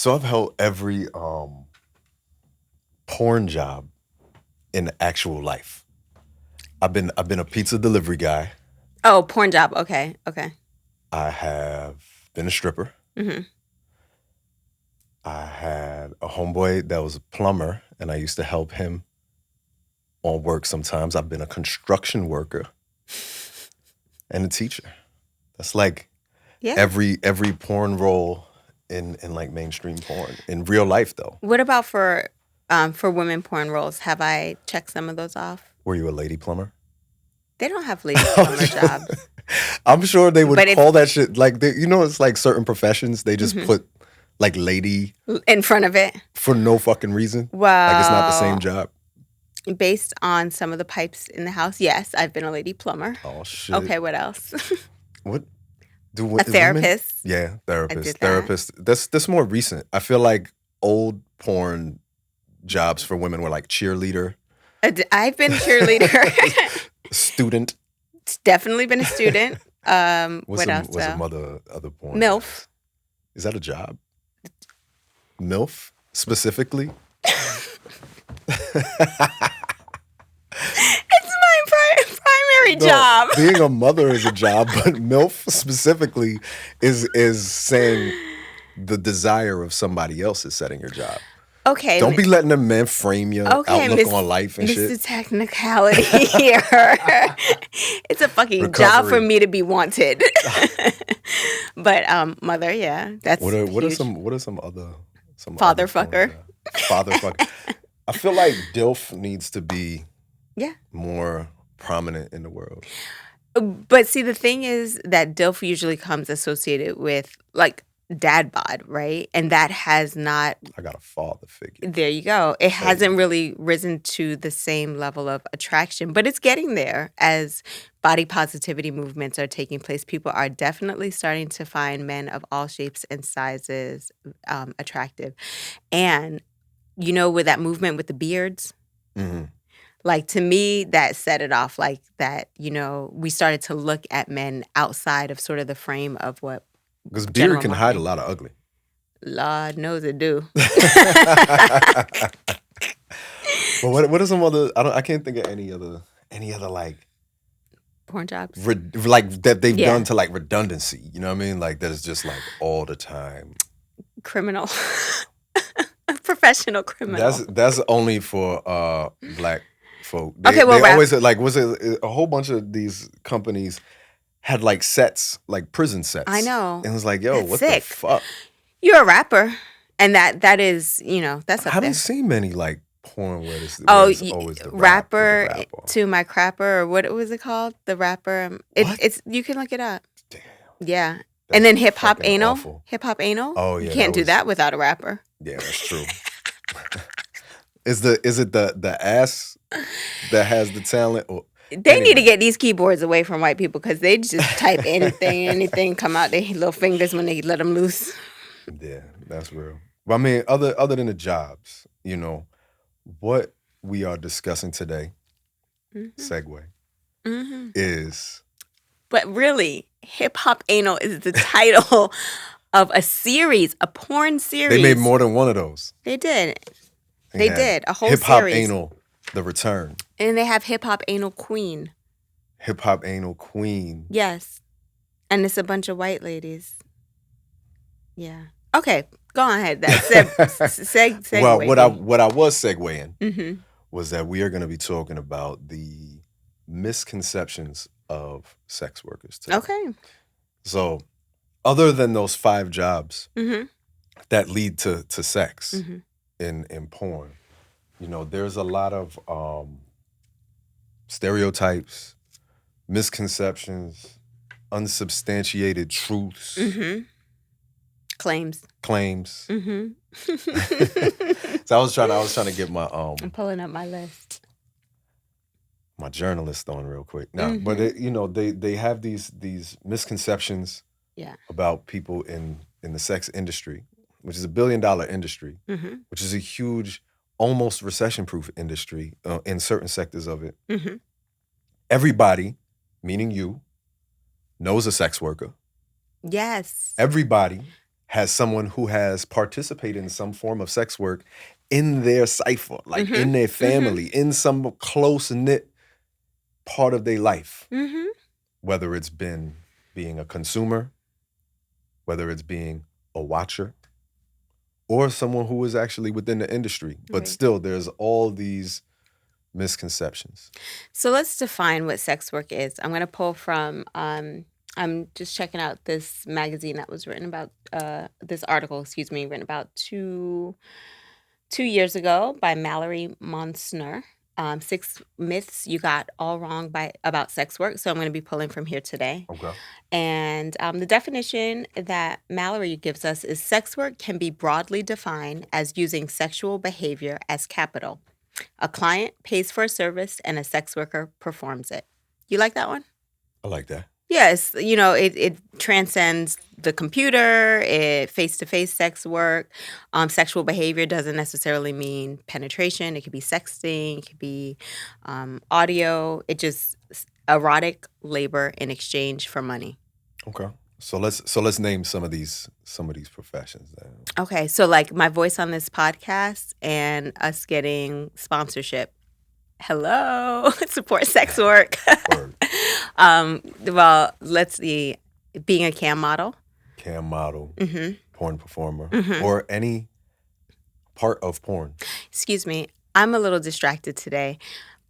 So I've held every porn job in actual life. I've been a pizza delivery guy. Oh, porn job. Okay. I have been a stripper. Mm-hmm. I had a homeboy that was a plumber, and I used to help him on work sometimes. I've been a construction worker and a teacher. That's like every porn role in like mainstream porn. In real life, though. What about for women porn roles? Have I checked some of those off? Were you a lady plumber? They don't have lady plumber jobs. I'm sure they would call that shit like it's like certain professions they just put like lady in front of it for no fucking reason. Well, like it's not the same job. Based on some of the pipes in the house, yes, I've been a lady plumber. Oh shit. Okay, what else? What? A therapist. Yeah, therapist. Therapist. That's more recent. I feel like old porn jobs for women were like cheerleader. I've been a cheerleader. Student. Definitely been a student. What else? What's some other porn? MILF. Is that a job? MILF specifically? It's my primary job. Being a mother is a job, but MILF specifically is saying the desire of somebody else is setting your job. Okay. Don't be letting the men frame your outlook on life and shit. Mr. Technicality here. It's a fucking job for me to be wanted. But mother, yeah, that's what are some other father fucker. Father fucker. I feel like DILF needs to be more prominent in the world. But see, the thing is that DILF usually comes associated with like dad bod, right? And that has not. I got a father figure. There you go. It hasn't really risen to the same level of attraction, but it's getting there as body positivity movements are taking place. People are definitely starting to find men of all shapes and sizes attractive. And with that movement with the beards, like to me, that set it off like that, we started to look at men outside of sort of the frame of what. Because beard can hide a lot of ugly. Lord knows it do. Well, what are some other? I can't think of any other like porn jobs like that they've done to like redundancy. You know what I mean? Like that is just like all the time. Criminal, professional criminal. That's only for black folk. They always like was it a whole bunch of these companies. Had like sets, like prison sets. I know. And it was like, yo, that's what sick. The fuck? You're a rapper. And that is, that's up I haven't seen many like porn where it's always the rapper to my crapper, or what was it called? The rapper. It's you can look it up. Damn. Yeah. And then hip hop anal. Awful. Hip hop anal. Oh yeah. You can't do that without a rapper. Yeah, that's true. Is it the ass that has the talent or they need to get these keyboards away from white people because they just type anything come out their little fingers when they let them loose. Yeah, that's real. But I mean, other than the jobs, what we are discussing today, segue, is. But really, Hip Hop Anal is the title of a series, a porn series. They made more than one of those. They did. They did a whole Hip Hop series. Anal. The Return. And they have Hip Hop Anal Queen. Hip Hop Anal Queen. Yes. And it's a bunch of white ladies. Yeah. Okay, go ahead. Segue. Well, what I was segueing was that we are going to be talking about the misconceptions of sex workers today. Okay. So, other than those 5 jobs that lead to sex in porn, there's a lot of stereotypes, misconceptions, unsubstantiated truths, claims. So I was trying to get my I'm pulling up my list. My journalist on real quick. No, but they have these misconceptions about people in the sex industry, which is $1 billion industry, which is a huge, almost recession-proof industry in certain sectors of it. Everybody, meaning you, knows a sex worker. Yes. Everybody has someone who has participated in some form of sex work in their cipher, like in their family, in some close-knit part of their life. Whether it's been being a consumer, whether it's being a watcher, or someone who is actually within the industry. But still, there's all these misconceptions. So let's define what sex work is. I'm going to pull from, I'm just checking out this magazine that was written about, this article, written about two years ago by Mallory Monsner. 6 myths you got all wrong about sex work. So I'm going to be pulling from here today. Okay. And the definition that Mallory gives us is sex work can be broadly defined as using sexual behavior as capital. A client pays for a service and a sex worker performs it. You like that one? I like that. Yes, it transcends the computer, face-to-face sex work. Sexual behavior doesn't necessarily mean penetration. It could be sexting, it could be audio. It just erotic labor in exchange for money. Okay. So let's name some of these professions then. Okay, so like my voice on this podcast and us getting sponsorship. Hello, support sex work. Well, let's see, being a cam model, porn performer, or any part of porn. Excuse me, I'm a little distracted today,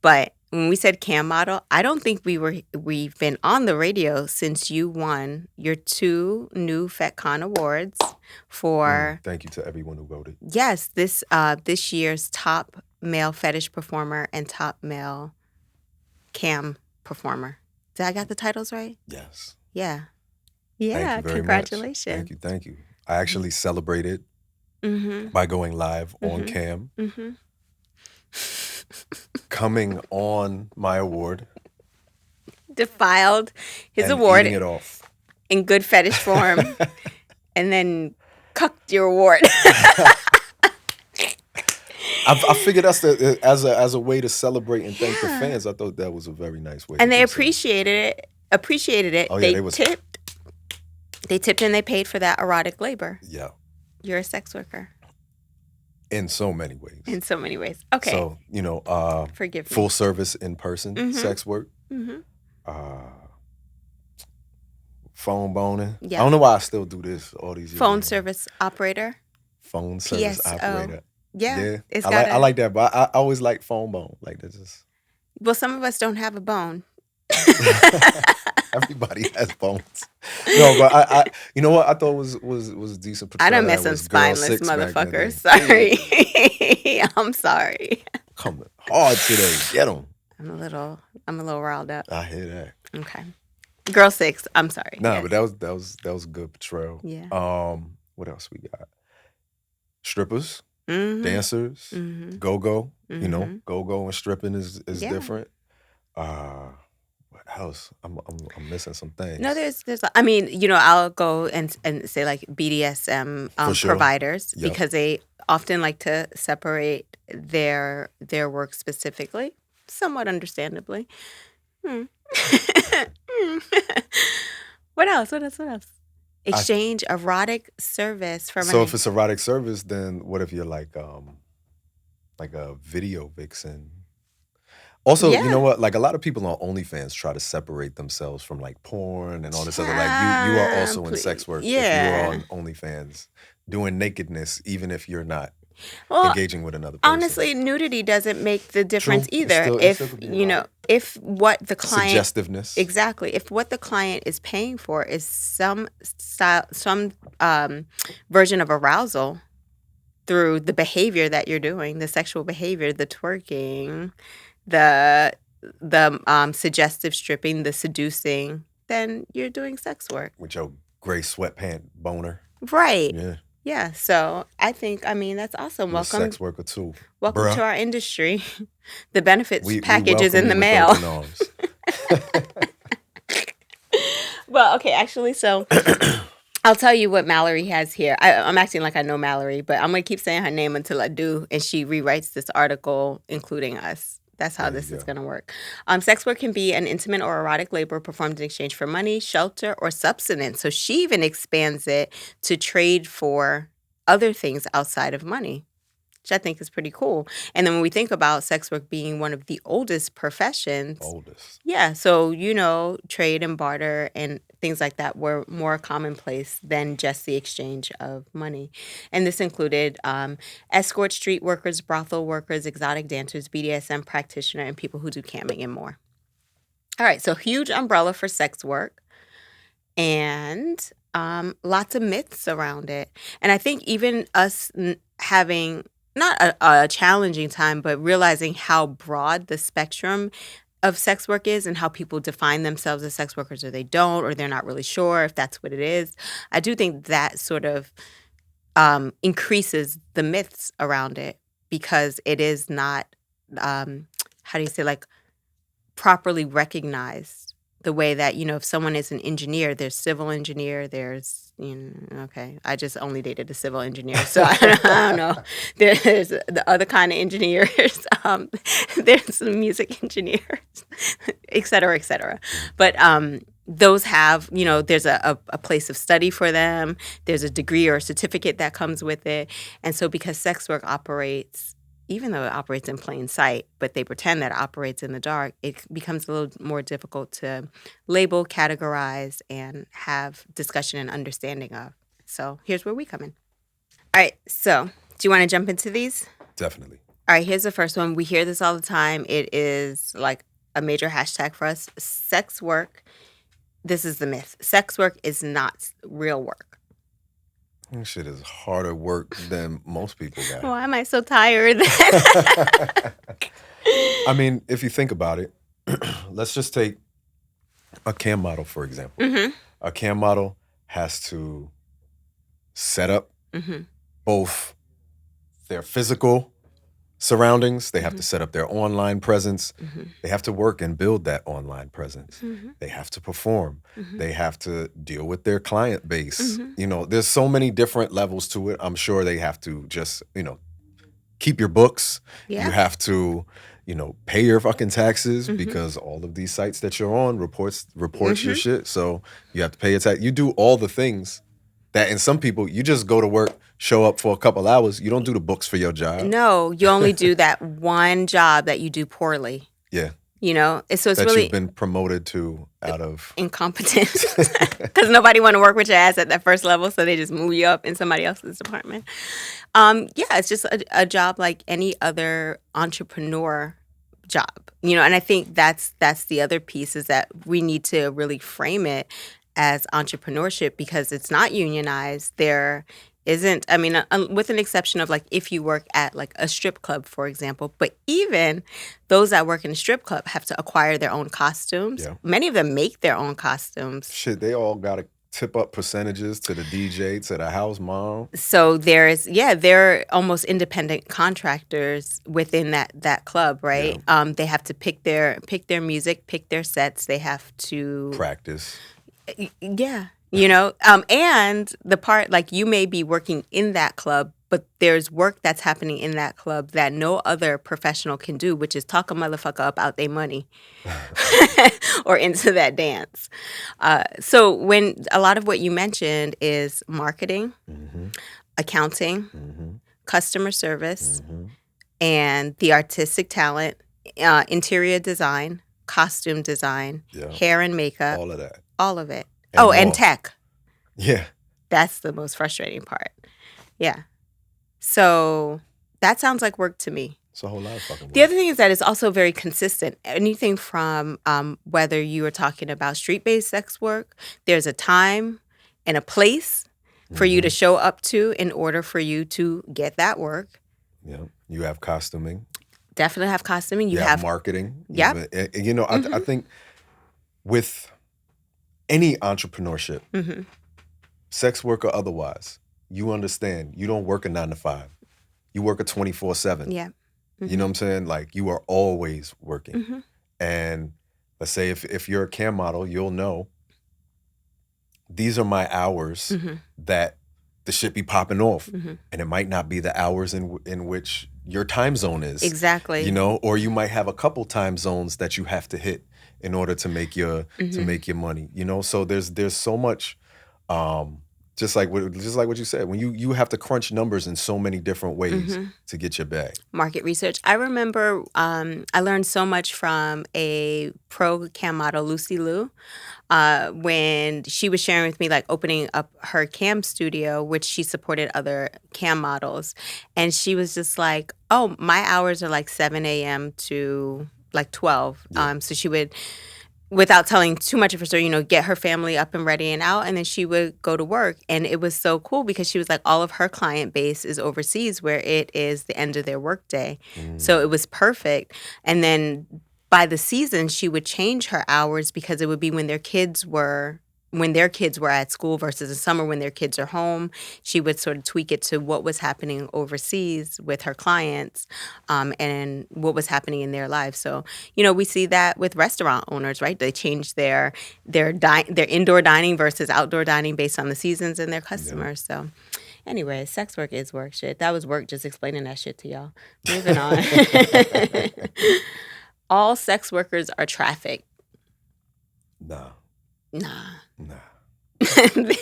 but when we said cam model, I don't think we've been on the radio since you won your 2 new FetCon awards for. Thank you to everyone who voted. Yes, this year's top male fetish performer and top male cam performer. Did I got the titles right? Yes. Yeah. Yeah, thank you very congratulations. Much. Thank you. I actually celebrated by going live on cam. Coming on my award. Defiled his and award eating it off. In good fetish form. And then cucked your award. I figured that's as a way to celebrate and thank the fans. I thought that was a very nice way. And they appreciated it. Oh, yeah, they tipped and they paid for that erotic labor. Yeah. You're a sex worker. In so many ways. Okay. So, forgive me. Full service in person sex work. Phone boning. Yeah. I don't know why I still do this all these years. Phone service operator. Phone service operator. Yeah. I like that, but I always like phone bone. Like that's just. Well, some of us don't have a bone. Everybody has bones. No, but I you know what I thought was decent. I done met some spineless motherfuckers. Sorry. I'm sorry. Coming hard today. Get them. I'm a little riled up. I hear that. Okay. Girl 6. I'm sorry. No, but that was a good portrayal. Yeah. What else we got? Strippers, dancers, go-go. Go-go and stripping is different. What else? I'm missing some things. No, there's. I mean, I'll go and say like BDSM providers because they often like to separate their work specifically, somewhat understandably. What else? Exchange erotic service for money. So if it's erotic service, then what if you're like a video vixen? Also, you know what? Like a lot of people on OnlyFans try to separate themselves from like porn and all this other. Like you are also in sex work. Yeah. If you are on OnlyFans doing nakedness, even if you're not engaging with another person. Honestly, nudity doesn't make the difference either. If what the client suggestiveness exactly, if what the client is paying for is some version of arousal through the behavior that you're doing, the sexual behavior, the twerking, the suggestive stripping, the seducing, then you're doing sex work. With your gray sweatpant boner. Right. Yeah. So I think, that's awesome. Welcome. Sex worker too. Welcome to our industry. The benefits package is in the mail. Well, okay, actually, so I'll tell you what Mallory has here. I'm acting like I know Mallory, but I'm going to keep saying her name until I do, and she rewrites this article, including us, That's how this is going to work. Sex work can be an intimate or erotic labor performed in exchange for money, shelter, or subsistence. So she even expands it to trade for other things outside of money, which I think is pretty cool. And then when we think about sex work being one of the oldest professions. Yeah. So, trade and barter and things like that were more commonplace than just the exchange of money. And this included escort, street workers, brothel workers, exotic dancers, BDSM practitioner, and people who do camming and more. All right. So huge umbrella for sex work. And lots of myths around it. And I think even us having not a challenging time, but realizing how broad the spectrum of sex work is and how people define themselves as sex workers or they don't, or they're not really sure if that's what it is. I do think that sort of increases the myths around it because it is not, how do you say, like properly recognized. The way that, if someone is an engineer, there's civil engineer, there's, okay, I just only dated a civil engineer, so I don't know. There's the other kind of engineers. There's some music engineers, et cetera, et cetera. But those have, there's a place of study for them. There's a degree or a certificate that comes with it. And so because sex work operates, even though it operates in plain sight, but they pretend that it operates in the dark, it becomes a little more difficult to label, categorize, and have discussion and understanding of. So here's where we come in. All right, so do you want to jump into these? Definitely. All right, here's the first one. We hear this all the time. It is like a major hashtag for us. Sex work, this is the myth. Sex work is not real work. This shit is harder work than most people got. Why am I so tired? I mean, if you think about it, let's just take a cam model, for example. Mm-hmm. A cam model has to set up both their physical surroundings. They have to set up their online presence. They have to work and build that online presence. They have to perform. They have to deal with their client base. There's so many different levels to it. I'm sure they have to just, keep your books. Yeah. You have to, pay your fucking taxes because all of these sites that you're on reports your shit. So you have to pay your tax. You do all the things that in some people, you just go to work, show up for a couple hours. You don't do the books for your job. No, you only do that one job that you do poorly. Yeah. So it's that really you've been promoted to out of incompetence because nobody want to work with your ass at that first level, so they just move you up in somebody else's department. It's just a job like any other entrepreneur job, and I think that's the other piece is that we need to really frame it as entrepreneurship because it's not unionized. There isn't, with an exception of like if you work at like a strip club, for example, but even those that work in a strip club have to acquire their own costumes. Yeah. Many of them make their own costumes. Shit, they all got to tip up percentages to the DJ, to the house mom. So they're almost independent contractors within that club, right? Yeah. They have to pick their music, pick their sets. They have to practice. Yeah. And the part, like you may be working in that club, but there's work that's happening in that club that no other professional can do, which is talk a motherfucker up out their money or into that dance. So when a lot of what you mentioned is marketing, accounting, customer service, and the artistic talent, interior design, costume design, hair and makeup. All of that. All of it. And tech. Yeah. That's the most frustrating part. Yeah. So that sounds like work to me. It's a whole lot of fucking work. The other thing is that it's also very consistent. Anything from whether you are talking about street-based sex work, there's a time and a place for you to show up to in order for you to get that work. Yeah. You have costuming. Definitely have costuming. You have marketing. Yep. I think with any entrepreneurship, sex work or otherwise, you understand you don't work a 9 to 5. You work a 24/7. Yeah. You know what I'm saying? Like you are always working. And let's say if you're a cam model, you'll know these are my hours that the shit be popping off. And it might not be the hours in which your time zone is. Exactly. You know, or you might have a couple time zones that you have to hit in order to make your money. You know, so there's so much. Just like what you said, when you have to crunch numbers in so many different ways to get your bag. Market research. I remember I learned so much from a pro cam model, Lucy Liu, when she was sharing with me, like, opening up her cam studio, which she supported other cam models. And she was just like, oh, my hours are like 7 a.m. to like 12. Yeah. So she would, without telling too much of her story, get her family up and ready and out, and then she would go to work. And it was so cool because she was like, all of her client base is overseas where it is the end of their workday. So it was perfect. And then by the season, she would change her hours because it would be when their kids were at school versus the summer when their kids are home. She would sort of tweak it to what was happening overseas with her clients, and what was happening in their lives. So, we see that with restaurant owners, right? They change their indoor dining versus outdoor dining based on the seasons and their customers. Yeah. So anyway, sex work is work shit. That was work just explaining that shit to y'all. Moving on. All sex workers are trafficked. Nah.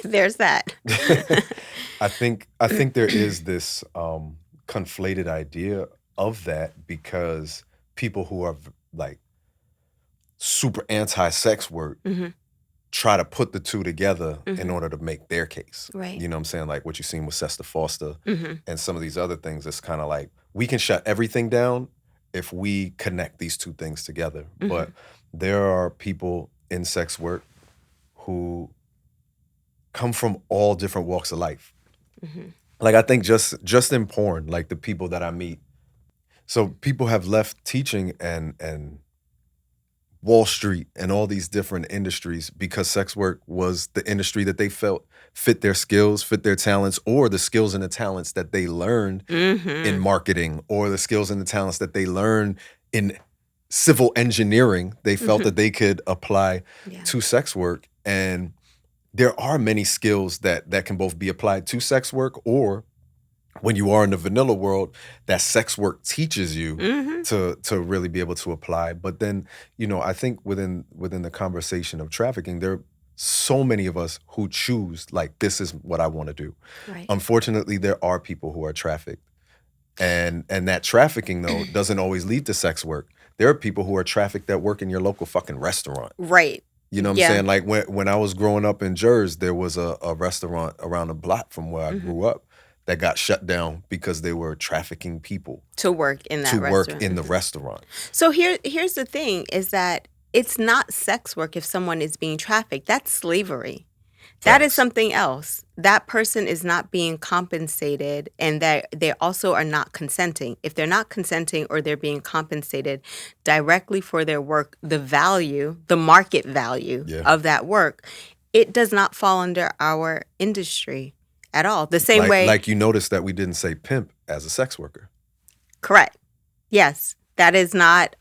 There's that. I think there is this conflated idea of that because people who are like super anti-sex work try to put the two together in order to make their case. Right. You know what I'm saying? Like what you've seen with Sesta Foster and some of these other things. It's kind of like we can shut everything down if we connect these two things together. But there are people in sex work who come from all different walks of life. Like I think just in porn, like the people that I meet. So people have left teaching and Wall Street and all these different industries because sex work was the industry that they felt fit their skills, fit their talents, or the skills and the talents that they learned in marketing, or the skills and the talents that they learned in civil engineering. They felt that they could apply to sex work. And there are many skills that can both be applied to sex work, or when you are in the vanilla world, that sex work teaches you to really be able to apply. But then, I think within the conversation of trafficking, there are so many of us who choose, like, this is what I want to do. Right. Unfortunately, there are people who are trafficked. And that trafficking, though, doesn't always lead to sex work. There are people who are trafficked that work in your local fucking restaurant. Right. You know what I'm saying? Like when I was growing up in Jersey, there was a restaurant around the block from where I grew up that got shut down because they were trafficking people to work in that restaurant. Work in the restaurant. So here's the thing is that it's not sex work if someone is being trafficked. That's slavery. That is something else. That person is not being compensated, and that they also are not consenting. If they're not consenting or they're being compensated directly for their work, the market value of that work, it does not fall under our industry at all. The same way. Like you noticed that we didn't say pimp as a sex worker. Correct. Yes. That is not...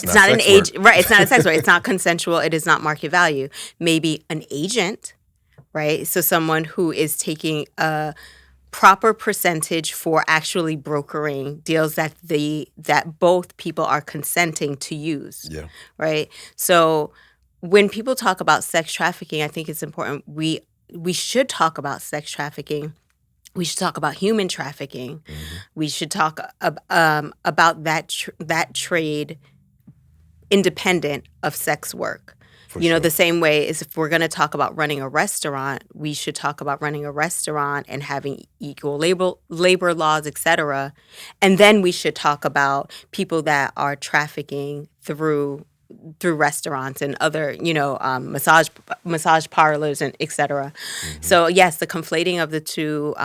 It's not an agent, right? It's not a sex work. It's not consensual. It is not market value. Maybe an agent, right? So someone who is taking a proper percentage for actually brokering deals that both people are consenting to use. Yeah. Right. So when people talk about sex trafficking, I think it's important we should talk about sex trafficking. We should talk about human trafficking. We should talk about that trade independent of sex work. Sure. The same way as if we're going to talk about running a restaurant, we should talk about running a restaurant and having equal labor laws, etc. And then we should talk about people that are trafficking through restaurants and other, massage parlors and etc. So yes, the conflating of the two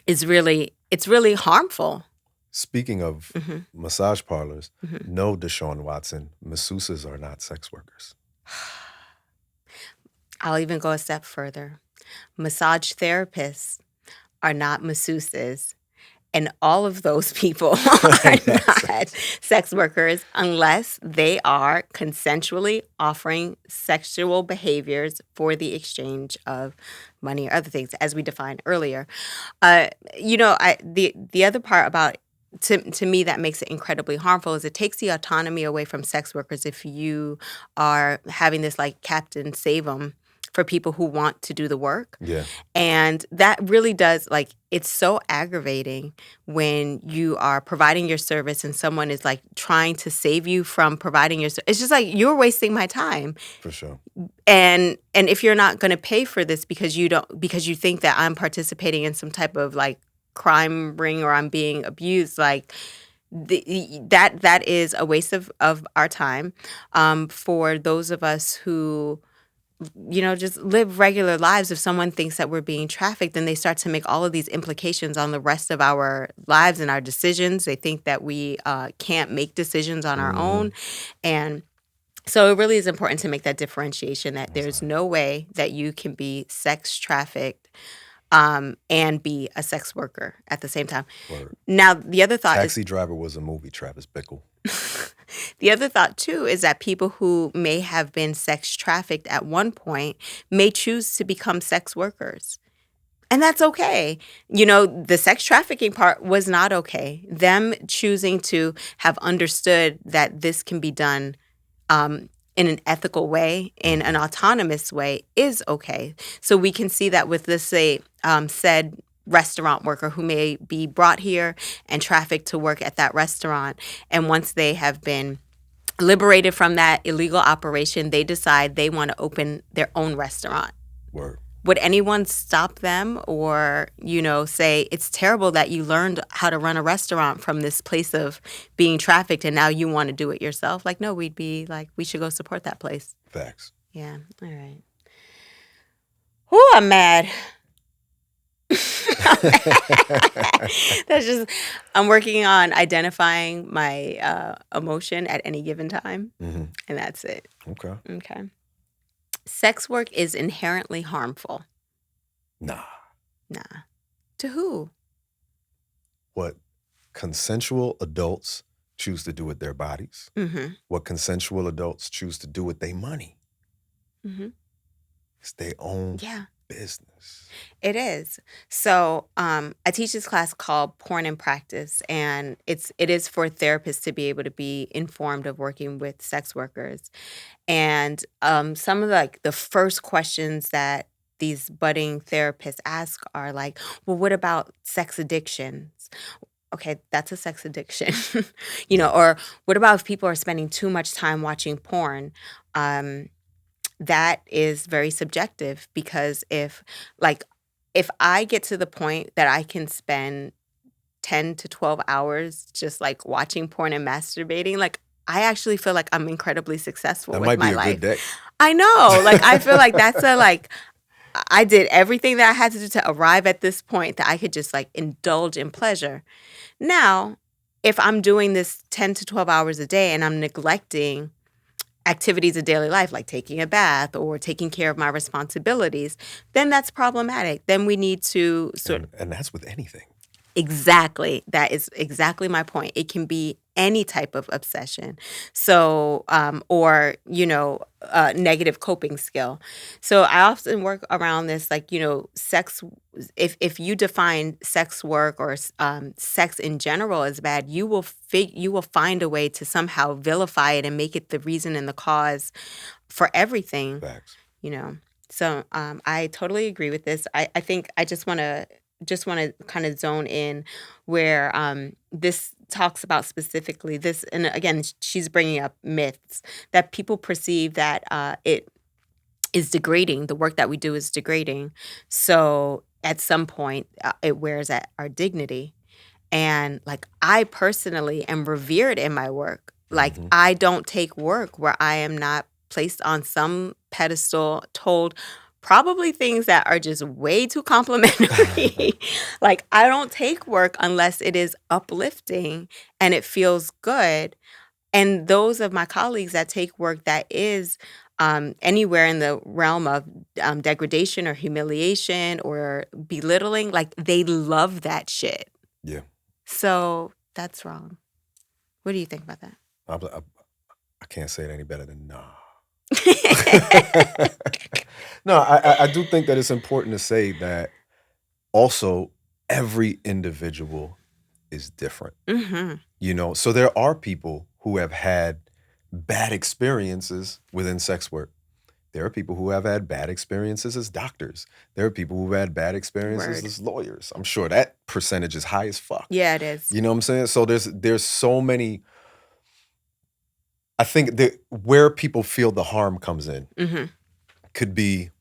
is really harmful. Speaking of massage parlors, no, Deshaun Watson, masseuses are not sex workers. I'll even go a step further. Massage therapists are not masseuses. And all of those people are not sex workers unless they are consensually offering sexual behaviors for the exchange of money or other things, as we defined earlier. The other part about to me that makes it incredibly harmful is it takes the autonomy away from sex workers if you are having this like Captain Save 'em for people who want to do the work. Yeah. And that really does, like, it's so aggravating when you are providing your service and someone is like trying to save you from providing your it's just like you're wasting my time. For sure. And if you're not going to pay for this because you think that I'm participating in some type of like crime ring or I'm being abused, like that is a waste of our time. For those of us who just live regular lives. If someone thinks that we're being trafficked, then they start to make all of these implications on the rest of our lives and our decisions. They think that we can't make decisions on our own. And so it really is important to make that differentiation that there's no way that you can be sex trafficked and be a sex worker at the same time. Word. Now, the other thought Taxi Driver was a movie, Travis Bickle. The other thought, too, is that people who may have been sex trafficked at one point may choose to become sex workers. And that's okay. The sex trafficking part was not okay. Them choosing to have understood that this can be done in an ethical way, in an autonomous way, is okay. So we can see that with this, say, said restaurant worker who may be brought here and trafficked to work at that restaurant. And once they have been liberated from that illegal operation, they decide they want to open their own restaurant. Word. Would anyone stop them or, say, it's terrible that you learned how to run a restaurant from this place of being trafficked and now you want to do it yourself? Like, no, we'd be like, we should go support that place. Facts. Yeah. All right. Whew, I'm mad. I'm working on identifying my emotion at any given time, and that's it. Okay. Sex work is inherently harmful. Nah. To who? What consensual adults choose to do with their bodies. What consensual adults choose to do with their money. It's their own business. It is. So I teach this class called Porn in Practice, and it is for therapists to be able to be informed of working with sex workers. And some of the first questions that these budding therapists ask are like, well, what about sex addictions? Okay, that's a sex addiction. Or what about if people are spending too much time watching porn? That is very subjective because if I get to the point that I can spend 10 to 12 hours just like watching porn and masturbating, like I actually feel like I'm incredibly successful with my life. That might be a good day. I know. Like I feel like that's I did everything that I had to do to arrive at this point that I could just like indulge in pleasure. Now, if I'm doing this 10 to 12 hours a day and I'm neglecting activities of daily life, like taking a bath or taking care of my responsibilities, then that's problematic. Then we need to and that's with anything. Exactly. That is exactly my point. It can be any type of obsession. So, or, negative coping skill. So I often work around this, sex. If you define sex work or sex in general as bad, you will find a way to somehow vilify it and make it the reason and the cause for everything. Facts. So I totally agree with this. I think I just want to kind of zone in where this talks about specifically this. And again, she's bringing up myths that people perceive that it is degrading. The work that we do is degrading. So at some point, it wears at our dignity. And I personally am revered in my work. I don't take work where I am not placed on some pedestal, told probably things that are just way too complimentary. I don't take work unless it is uplifting and it feels good. And those of my colleagues that take work that is anywhere in the realm of degradation or humiliation or belittling, they love that shit. Yeah. So that's wrong. What do you think about that? I can't say it any better than nah. No, I do think that it's important to say that also every individual is different. So there are people who have had bad experiences within sex work. There are people who have had bad experiences as doctors. There are people who have had bad experiences as lawyers. I'm sure that percentage is high as fuck. Yeah, it is. You know what I'm saying? So there's so many. I think that where people feel the harm comes in could be,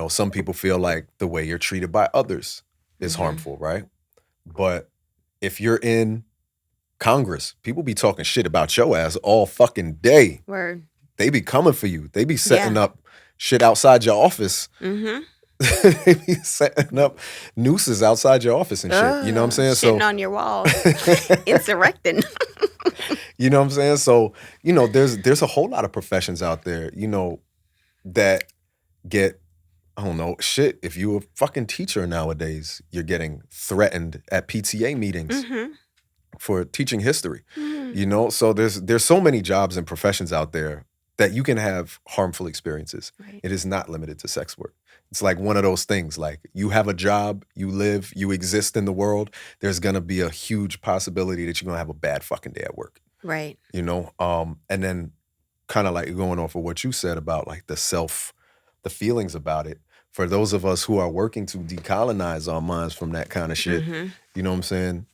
some people feel like the way you're treated by others is harmful, right? But if you're in Congress, people be talking shit about your ass all fucking day. Word. They be coming for you. They be setting up shit outside your office. They be setting up nooses outside your office and shit. You know what I'm saying? Shitting on your walls. Insurrecting. You know what I'm saying? So, there's a whole lot of professions out there, that get, I don't know, shit. If you're a fucking teacher nowadays, you're getting threatened at PTA meetings for teaching history. So there's so many jobs and professions out there that you can have harmful experiences. Right. It is not limited to sex work. It's like one of those things, like you have a job, you live, you exist in the world, there's going to be a huge possibility that you're going to have a bad fucking day at work. Right. And then kind of like going off of what you said about like the feelings about it. For those of us who are working to decolonize our minds from that kind of shit, you know what I'm saying?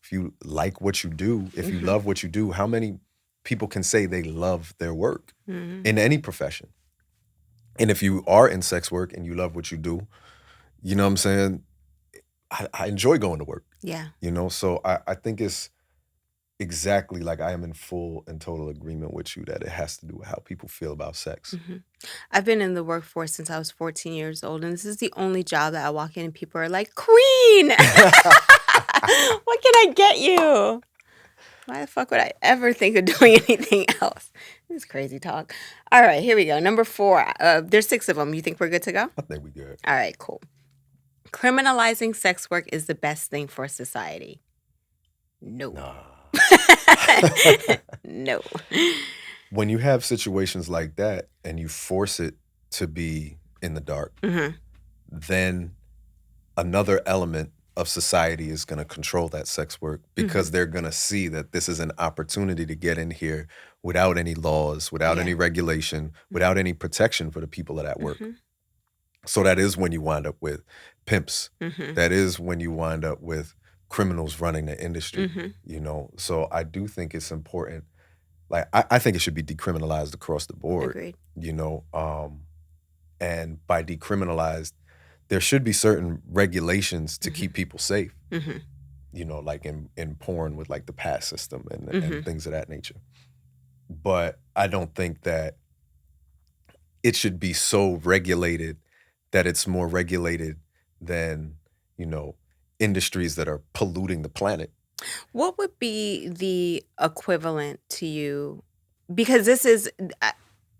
If you like what you do, if you love what you do, how many people can say they love their work in any profession? And if you are in sex work and you love what you do, you know what I'm saying? I enjoy going to work. Yeah. So I think it's exactly like I am in full and total agreement with you that it has to do with how people feel about sex. I've been in the workforce since I was 14 years old, and this is the only job that I walk in and people are like, Queen! What can I get you? Why the fuck would I ever think of doing anything else? This is crazy talk. All right, here we go. Number 4. There's 6 of them. You think we're good to go? I think we're good. All right, cool. Criminalizing sex work is the best thing for society. No. Nah. No. When you have situations like that and you force it to be in the dark, then another element of society is going to control that sex work because they're going to see that this is an opportunity to get in here without any laws, without any regulation, without any protection for the people of that work. So that is when you wind up with pimps. That is when you wind up with criminals running the industry, So I do think it's important. Like, I think it should be decriminalized across the board. Agreed. And by decriminalized, there should be certain regulations to keep people safe, like in porn with like the pass system and things of that nature. But I don't think that it should be so regulated that it's more regulated than, industries that are polluting the planet. What would be the equivalent to you? Because this is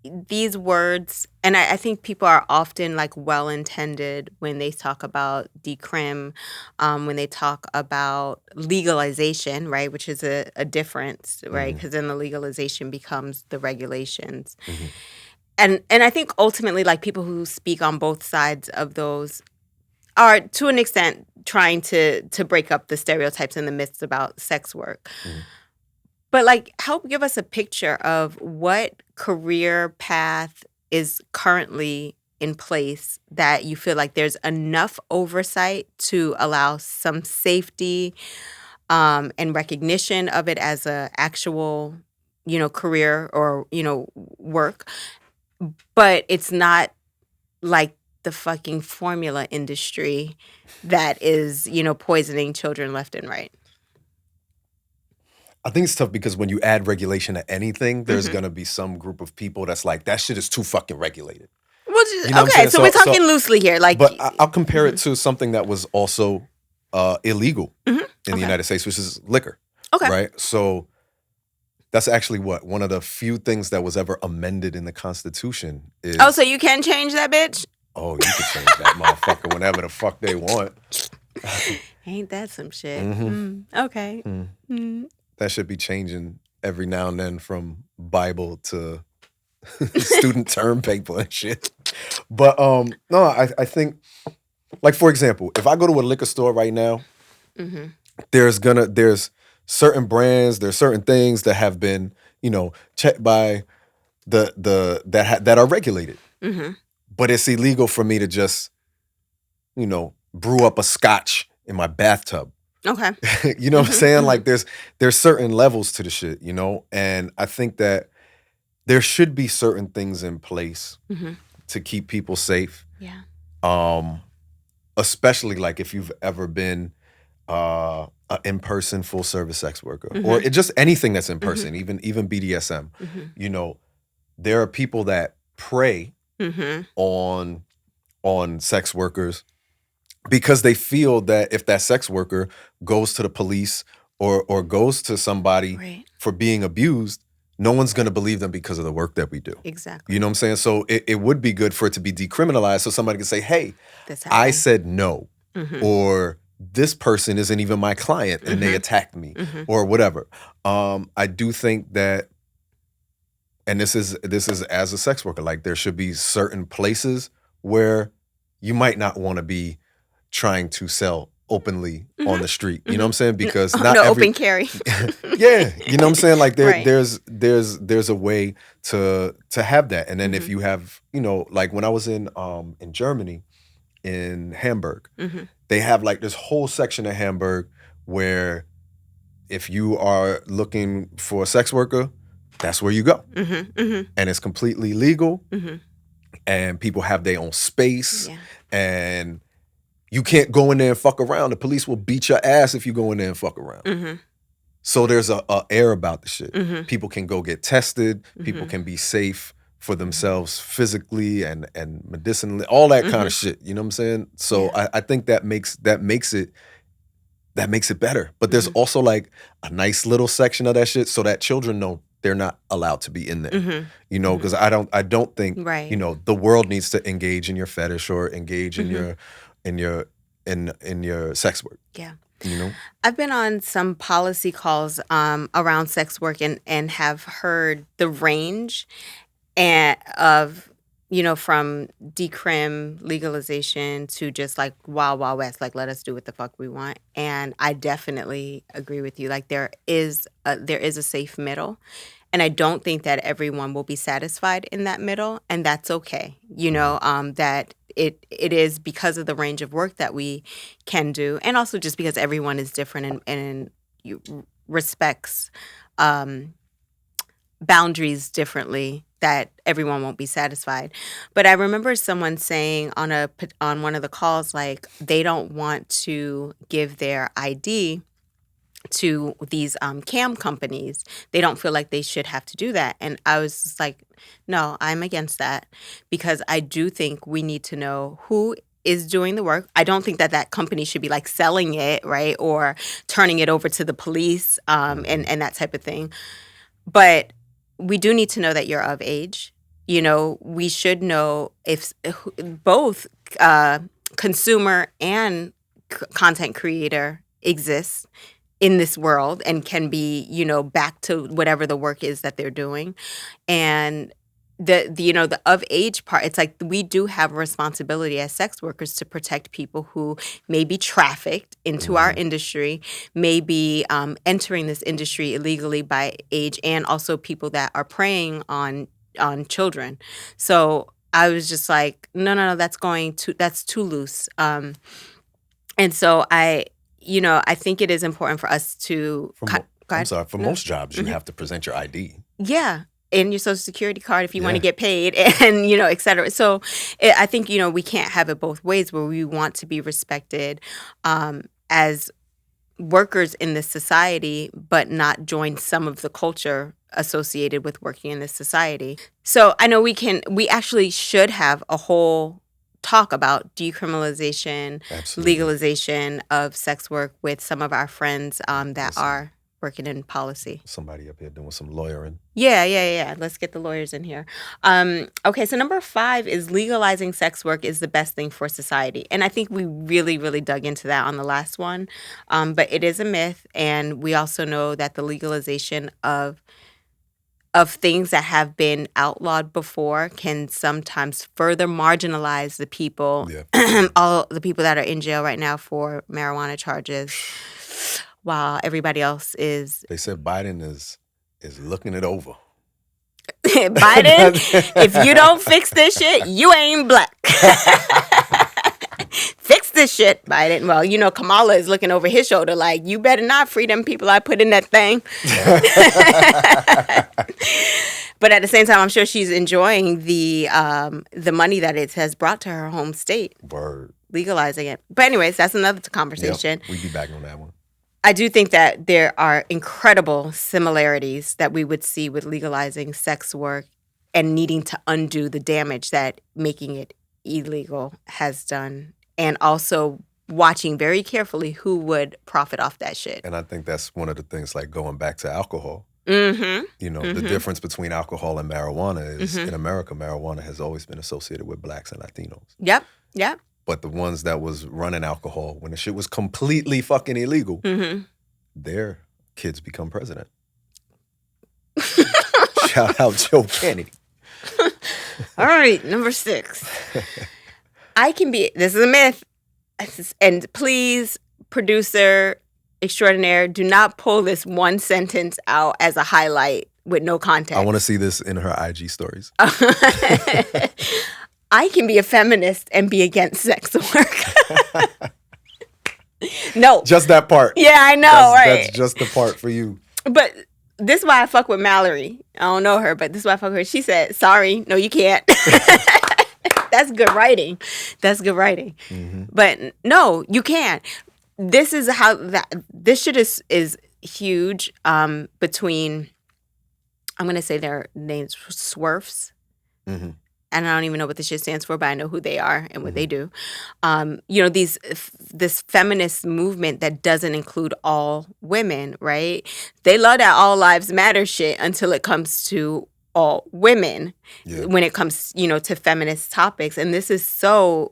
these words, and I think people are often like well-intended when they talk about decrim, when they talk about legalization, right? Which is a difference, right? Because then the legalization becomes the regulations. And I think ultimately, like, people who speak on both sides of those are, to an extent, trying to break up the stereotypes and the myths about sex work. But, like, help give us a picture of what career path is currently in place that you feel like there's enough oversight to allow some safety and recognition of it as a actual, career or, work. But it's not like the fucking formula industry that is, poisoning children left and right. I think it's tough because when you add regulation to anything, there's going to be some group of people that's like, that shit is too fucking regulated. Well, okay, so we're talking loosely here. Like, but I'll compare it to something that was also illegal in the United States, which is liquor. Okay. Right? So that's actually one of the few things that was ever amended in the Constitution is... so you can change that bitch? Oh, you can change that motherfucker whenever the fuck they want. Ain't that some shit? Okay. That should be changing every now and then from Bible to student term paper and shit. But no, I think, like, for example, if I go to a liquor store right now, there's certain brands, there's certain things that have been, checked by that are regulated. But it's illegal for me to just, brew up a scotch in my bathtub. Okay. You know what I'm saying? Like there's certain levels to the shit, and I think that there should be certain things in place to keep people safe. Yeah. Especially like if you've ever been an in-person full service sex worker or just anything that's in person, even BDSM. There are people that prey on sex workers because they feel that if that sex worker goes to the police or goes to somebody for being abused, no one's going to believe them because of the work that we do. Exactly. You know what I'm saying? So it would be good for it to be decriminalized so somebody can say, hey, I said no, or this person isn't even my client and they attacked me or whatever. I do think that, and this is as a sex worker, like there should be certain places where you might not want to be trying to sell openly on the street. You know what I'm saying? Because not open carry. Yeah, you know what I'm saying? Like Right. there's a way to have that. And then if you have, like when I was in Germany, in Hamburg, they have like this whole section of Hamburg where if you are looking for a sex worker, that's where you go. And it's completely legal. And people have their own space. Yeah. And you can't go in there and fuck around. The police will beat your ass if you go in there and fuck around. So there's a air about the shit. People can go get tested. People can be safe for themselves physically and medicinally, all that kind of shit. You know what I'm saying? So yeah. I think that makes it better. But there's also like a nice little section of that shit so that children know they're not allowed to be in there. Because I don't think the world needs to engage in your fetish or engage in your sex work. Yeah. I've been on some policy calls around sex work and have heard the range of from decrim legalization to just like wild west, like let us do what the fuck we want. And I definitely agree with you. Like there is a safe middle. And I don't think that everyone will be satisfied in that middle, and that's okay. That it is because of the range of work that we can do, and also just because everyone is different and respects boundaries differently, that everyone won't be satisfied. But I remember someone saying on one of the calls, like they don't want to give their ID to these cam companies. They don't feel like they should have to do that. And I was just like, no, I'm against that, because I do think we need to know who is doing the work. I don't think that company should be like selling it, right, or turning it over to the police and that type of thing. But we do need to know that you're of age. We should know if both consumer and content creator exists in this world and can be, back to whatever the work is that they're doing. And the of age part, it's like we do have a responsibility as sex workers to protect people who may be trafficked into our industry, may be entering this industry illegally by age, and also people that are preying on children. So I was just like, no, that's too loose. And so I think it is important for us to. For most jobs, you have to present your ID. Yeah. And your social security card if you want to get paid, and et cetera. So I think we can't have it both ways, where we want to be respected as workers in this society, but not join some of the culture associated with working in this society. So I know we actually should have a whole talk about decriminalization, legalization of sex work with some of our friends that are working in policy. Somebody up here doing some lawyering. Yeah. Let's get the lawyers in here. Okay, so number 5 is legalizing sex work is the best thing for society. And I think we really, really dug into that on the last one. But it is a myth. And we also know that the legalization of things that have been outlawed before can sometimes further marginalize the people, all the people that are in jail right now for marijuana charges, while everybody else is... They said Biden is looking it over. Biden, if you don't fix this shit, you ain't black. Fix this shit, Biden. Well, you know, Kamala is looking over his shoulder like, you better not free them people I put in that thing. But at the same time, I'm sure she's enjoying the money that it has brought to her home state. Word. Legalizing it. But anyways, that's another conversation. Yep, we'd be back on that one. I do think that there are incredible similarities that we would see with legalizing sex work and needing to undo the damage that making it illegal has done. And also watching very carefully who would profit off that shit. And I think that's one of the things, like going back to alcohol. Mm-hmm. You know, the difference between alcohol and marijuana is in America, marijuana has always been associated with blacks and Latinos. Yep. But the ones that was running alcohol when the shit was completely fucking illegal, their kids become president. Shout out Joe Kennedy. All right, number 6. This is a myth. And please, producer extraordinaire, do not pull this one sentence out as a highlight with no context. I want to see this in her IG stories. I can be a feminist and be against sex work. No. Just that part. Yeah, I know, right? That's just the part for you. But this is why I fuck with Mallory. I don't know her, but this is why I fuck with her. She said, sorry, no, you can't. That's good writing. But no, you can't. This is how this shit is huge between, I'm going to say their names, SWERFs. And I don't even know what this shit stands for, but I know who they are and what they do. You know, this feminist movement that doesn't include all women, right? They love that all lives matter shit until it comes to all women when it comes, you know, to feminist topics. And this is so,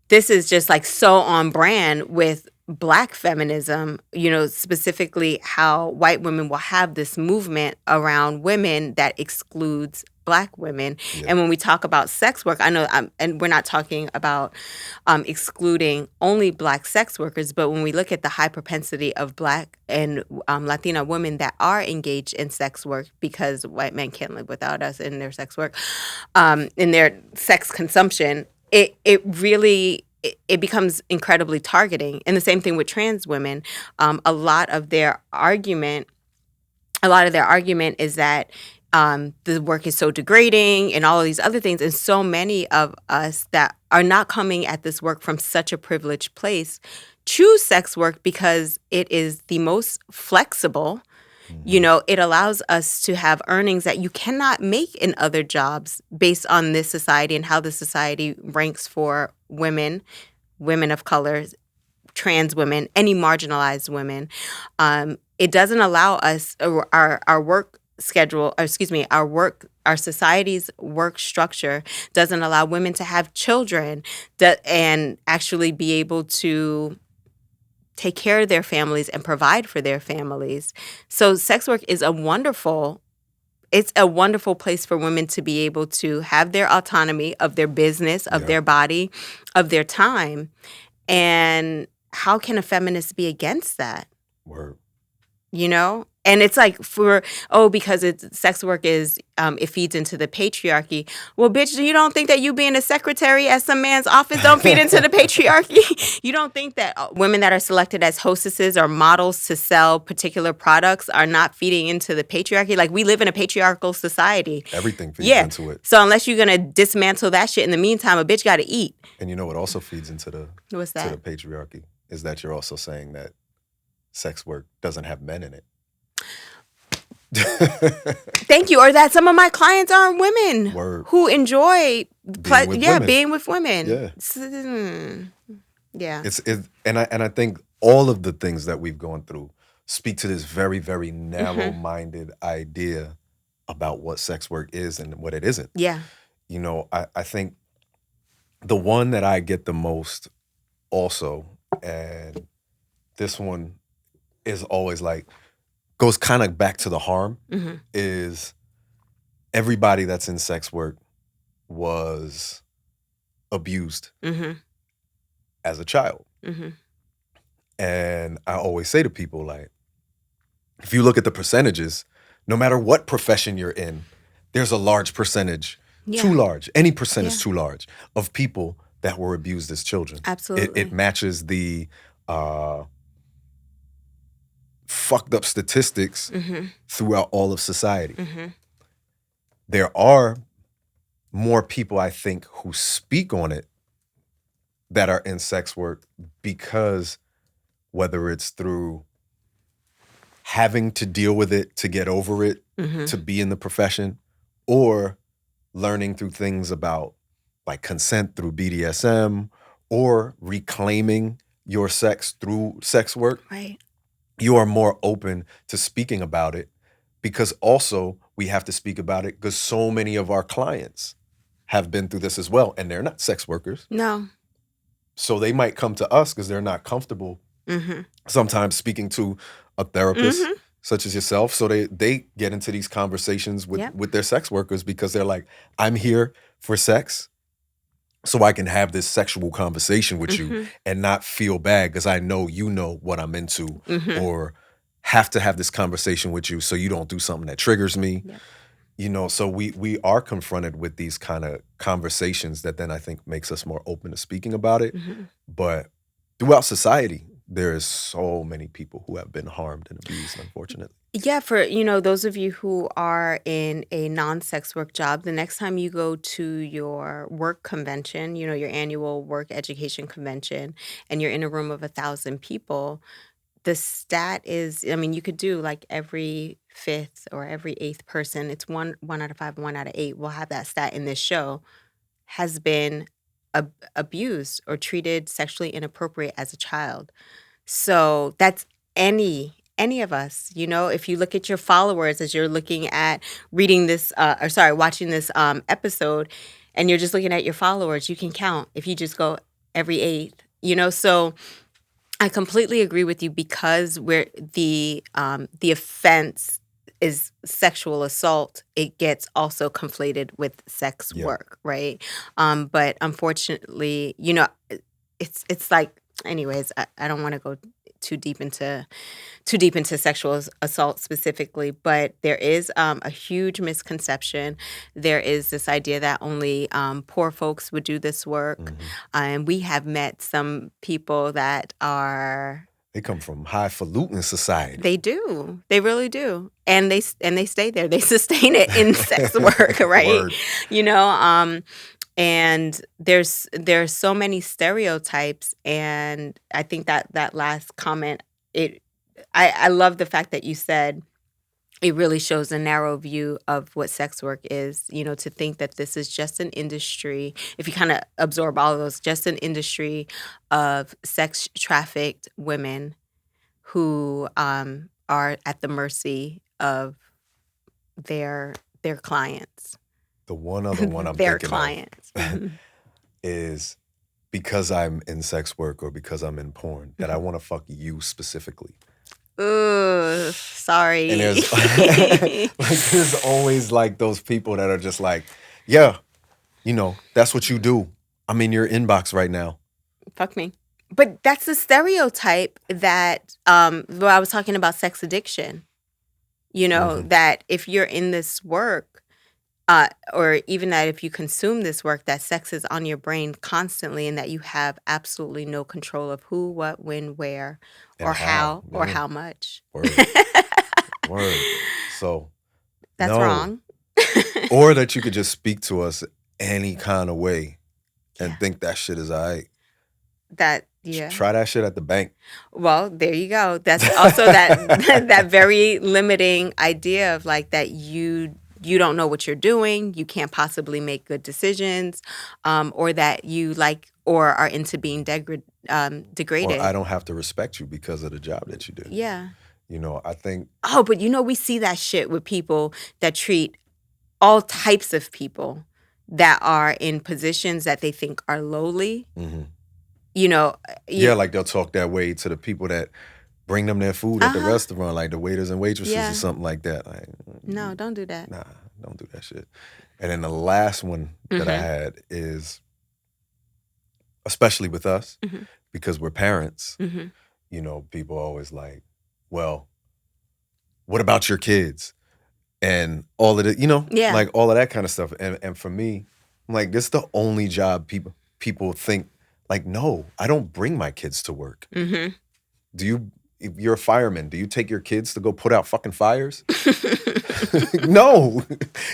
this is just like so on brand with Black feminism, you know, specifically how white women will have this movement around women that excludes Black women. And when we talk about sex work, I know, and we're not talking about excluding only Black sex workers, but when we look at the high propensity of Black and Latina women that are engaged in sex work, because white men can't live without us in their sex work, in their sex consumption, it really... It becomes incredibly targeting. And the same thing with trans women. A lot of their argument is that the work is so degrading and all of these other things. And so many of us that are not coming at this work from such a privileged place choose sex work because it is the most flexible. You know, it allows us to have earnings that you cannot make in other jobs based on this society and how the society ranks for women of color, trans women, any marginalized women. It doesn't allow us, our work schedule, our society's work structure doesn't allow women to have children and actually be able to take care of their families and provide for their families. So sex work is a wonderful place for women to be able to have their autonomy of their business, of their body, of their time. And how can a feminist be against that? Word. You know? And it's like because sex work is, it feeds into the patriarchy. Well, bitch, you don't think that you being a secretary at some man's office don't feed into the patriarchy? You don't think that women that are selected as hostesses or models to sell particular products are not feeding into the patriarchy? Like, we live in a patriarchal society. Everything feeds into it. So unless you're going to dismantle that shit in the meantime, a bitch got to eat. And you know what also feeds into What's that? to the patriarchy is that you're also saying that sex work doesn't have men in it. Thank you. Or that some of my clients are women who enjoy being with women. Yeah. And I think all of the things that we've gone through speak to this very, very narrow-minded idea about what sex work is and what it isn't. Yeah. You know, I think the one that I get the most also, and this one is always like, goes kind of back to the harm, is everybody that's in sex work was abused as a child. And I always say to people, like, if you look at the percentages, no matter what profession you're in, there's a large percentage, too large, any percentage too large, of people that were abused as children. Absolutely. It matches the fucked up statistics throughout all of society. There are more people, I think, who speak on it that are in sex work because whether it's through having to deal with it to get over it, to be in the profession, or learning through things about like consent through BDSM, or reclaiming your sex through sex work, right? You are more open to speaking about it, because also we have to speak about it because so many of our clients have been through this as well, and they're not sex workers. No. So they might come to us because they're not comfortable sometimes speaking to a therapist such as yourself. So they get into these conversations with their sex workers because they're like, I'm here for sex so I can have this sexual conversation with you and not feel bad because I know you know what I'm into, or have to have this conversation with you so you don't do something that triggers me. Yep. You know, so we are confronted with these kind of conversations that then I think makes us more open to speaking about it. But throughout society, there is so many people who have been harmed and abused, unfortunately. Yeah, for, those of you who are in a non-sex work job, the next time you go to your work convention, your annual work education convention, and you're in a room of 1,000 people, the stat is, you could do like every fifth or every eighth person, it's one out of five, 1 out of 8, we'll have that stat in this show, has been abused or treated sexually inappropriate as a child. So that's any of us, if you look at your followers as you're looking at watching this episode, and you're just looking at your followers, you can count if you just go every eighth, so I completely agree with you, because where the offense is sexual assault, it gets also conflated with sex work, right? But unfortunately, it's like, anyways, I don't want to go too deep into sexual assault specifically, but there is a huge misconception. There is this idea that only poor folks would do this work, and we have met some people that are. They come from highfalutin society. They do. They really do. And they stay there. They sustain it in sex work, right? Word. And there's so many stereotypes, and I think that last comment, I love the fact that you said it really shows a narrow view of what sex work is, to think that this is just an industry, if you kind of absorb all of those, just an industry of sex trafficked women who are at the mercy of their clients. The one other one I'm their thinking clients. of is because I'm in sex work or because I'm in porn, that I want to fuck you specifically. Ooh, sorry. And there's always like those people that are just like, yeah, that's what you do. I'm in your inbox right now. Fuck me. But that's the stereotype that, I was talking about sex addiction, that if you're in this work, or even that if you consume this work, that sex is on your brain constantly, and that you have absolutely no control of who, what, when, where, and or how, or how much. Word. Word. So that's wrong. Or that you could just speak to us any kind of way and think that shit is all right. Try that shit at the bank. Well, there you go. That's also that very limiting idea of like that you don't know what you're doing, you can't possibly make good decisions, or that you like or are into being degraded. Or I don't have to respect you because of the job that you do. Yeah. I think. Oh, but we see that shit with people that treat all types of people that are in positions that they think are lowly. Mm-hmm. Yeah, like they'll talk that way to the people that bring them their food at the restaurant, like the waiters and waitresses or something like that. Like, no, don't do that. Nah, don't do that shit. And then the last one that I had is, especially with us, because we're parents, people are always like, well, what about your kids? And all of it, like all of that kind of stuff. And for me, I'm like, this is the only job people think, like, no, I don't bring my kids to work. If you're a fireman, do you take your kids to go put out fucking fires? No.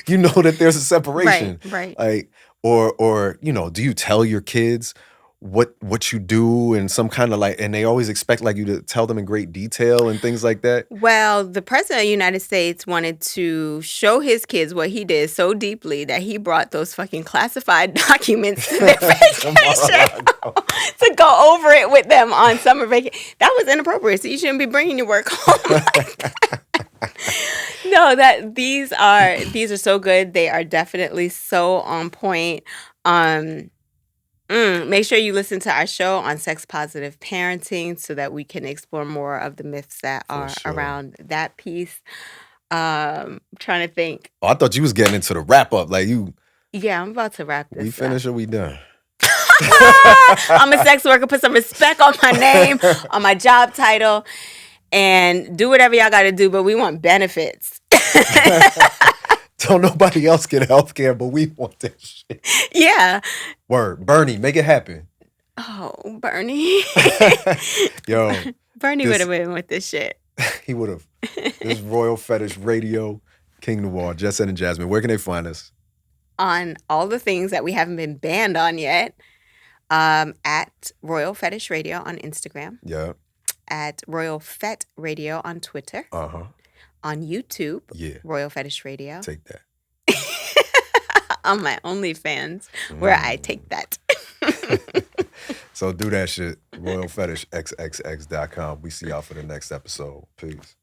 You know that there's a separation. Right. Like, or do you tell your kids what you do and some kind of and they always expect like you to tell them in great detail and things like that? Well, the president of the United States wanted to show his kids what he did so deeply that he brought those fucking classified documents to their vacation to go over it with them on summer vacation. That was inappropriate. So you shouldn't be bringing your work home like that. No, these are so good. They are definitely so on point. Make sure you listen to our show on sex positive parenting so that we can explore more of the myths that are around that piece. Trying to think. Oh, I thought you was getting into the wrap up. Like you. Yeah, I'm about to wrap this. We finished or we done? I'm a sex worker. Put some respect on my name, on my job title, and do whatever y'all got to do. But we want benefits. Don't nobody else get health care, but we want that shit. Yeah. Word. Bernie, make it happen. Oh, Bernie. Yo. Bernie would have been with this shit. He would have. This Royal Fetish Radio, King Noir, Jasmine and Jasmine. Where can they find us? On all the things that we haven't been banned on yet. At Royal Fetish Radio on Instagram. Yeah. At Royal Fet Radio on Twitter. Uh-huh. On YouTube, Royal Fetish Radio. Take that. On my OnlyFans, where I take that. So do that shit. RoyalFetishXXX.com. We see y'all for the next episode. Peace.